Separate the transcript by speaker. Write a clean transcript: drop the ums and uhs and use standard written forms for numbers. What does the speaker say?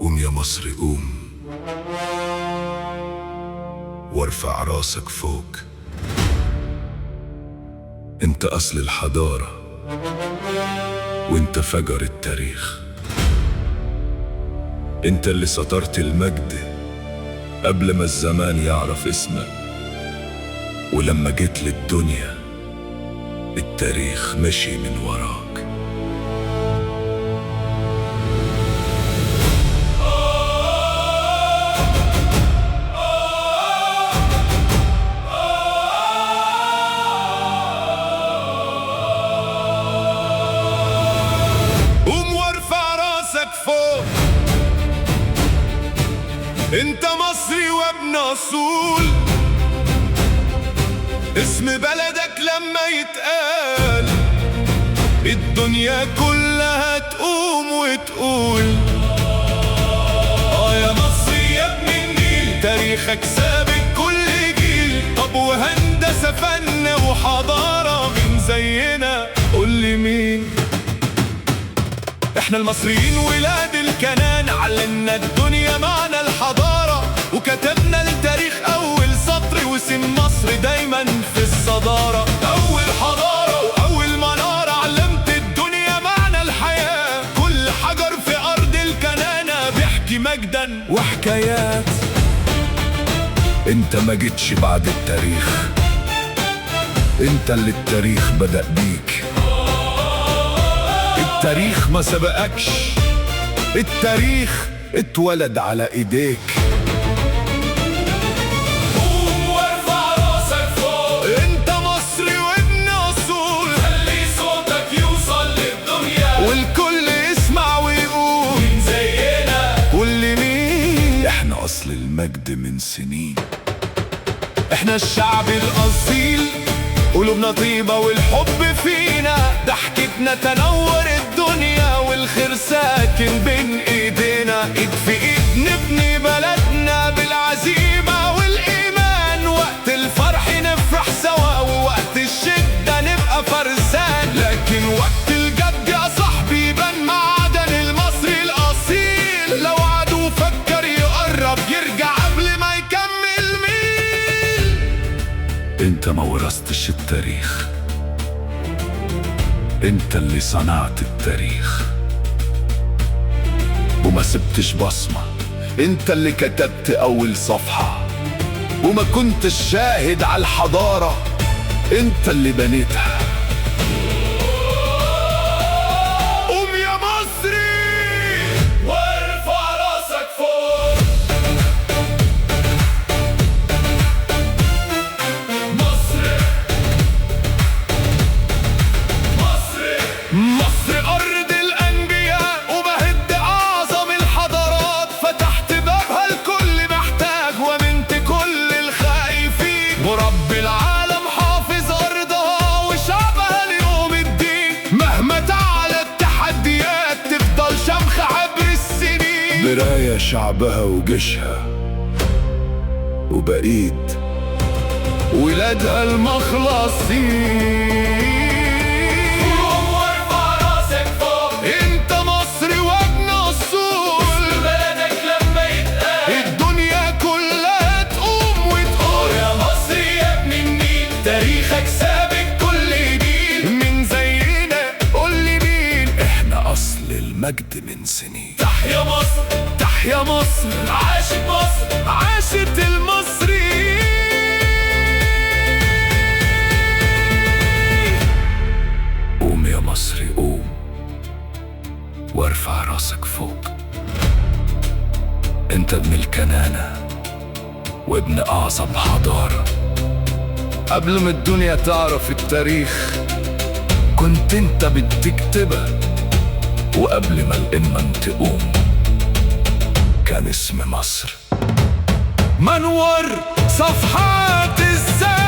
Speaker 1: قوم يا مصر قوم وارفع راسك فوق. انت اصل الحضارة وانت فجر التاريخ. انت اللي سطرت المجد قبل ما الزمان يعرف اسمك، ولما جيت للدنيا التاريخ مشي من وراك.
Speaker 2: قوم وارفع راسك فوق، انت مصري وابن اصول. اسم بلدك لما يتقال الدنيا كلها تقوم وتقول يا مصري يا ابن النيل، تاريخك سابق كل جيل. طب وهندسة فن وحضارة من زينا قول لي مين؟ احنا المصريين ولاد الكنان، علمنا الدنيا معنى الحضارة وكتبنا التاريخ اول سطر، واسم مصر دايما في الصدارة. اول حضارة واول منارة علمت الدنيا معنى الحياة، كل حجر في ارض الكنانة بيحكي مجدا وحكايات.
Speaker 1: انت ما جيتش بعد التاريخ، انت اللي التاريخ بدأ بيك. التاريخ ما سبقكش، التاريخ اتولد على ايديك.
Speaker 2: قوم وارفع راسك فوق، انت مصري وابن اصول. خلي صوتك يوصل للدنيا والكل يسمع ويقول مين زينا قول لي مين؟
Speaker 1: احنا اصل المجد من سنين.
Speaker 2: احنا الشعب الاصيل، قلوبنا طيبة والحب فينا، ضحكتنا تنور الدنيا والخير ساكن بين ايدينا. ايد في ايد نبني بلدنا بالعزيمة والايمان، وقت الفرح نفرح سوا ووقت الشدة نبقى فرسان. لكن وقت الجد يا صاحبي يبان معدن المصري الاصيل، لو عدو فكر يقرب يرجع قبل ما يكمل ميل.
Speaker 1: انت ما ورثتش التاريخ، انت اللي صنعت التاريخ وما سبتش بصمة. انت اللي كتبت اول صفحة وما كنتش شاهد على الحضارة، انت اللي بنيتها.
Speaker 2: قوم يا مصري وارفع راسك فوق. مصر أرض الأنبياء وبهد أعظم الحضارات، فتحت بابها الكل محتاج ومنت كل الخايفين. ورب العالم حافظ أرضها وشعبها ليوم الدين، مهما تعلى التحديات تفضل شمخة عبر السنين.
Speaker 1: مراية شعبها وجيشها وبقيت
Speaker 2: ولادها المخلصين. انت مصري وابن اصول، بلدك لما يتقال الدنيا كلها تقوم وتقول يا مصري يا ابن النيل، تاريخك سابق كل جيل. من زينا قول لي مين؟
Speaker 1: احنا اصل المجد من سنين.
Speaker 2: تحيا مصر تحيا مصر، عاشت مصر عاشت المصريين.
Speaker 1: قوم يا مصري قوم وارفع راسك فوق. انت ابن الكنانة وابن اعظم حضارة. قبل ما الدنيا تعرف التاريخ كنت انت بتكتبها، وقبل ما الامم تقوم كان اسم مصر
Speaker 2: منور صفحات الزمن.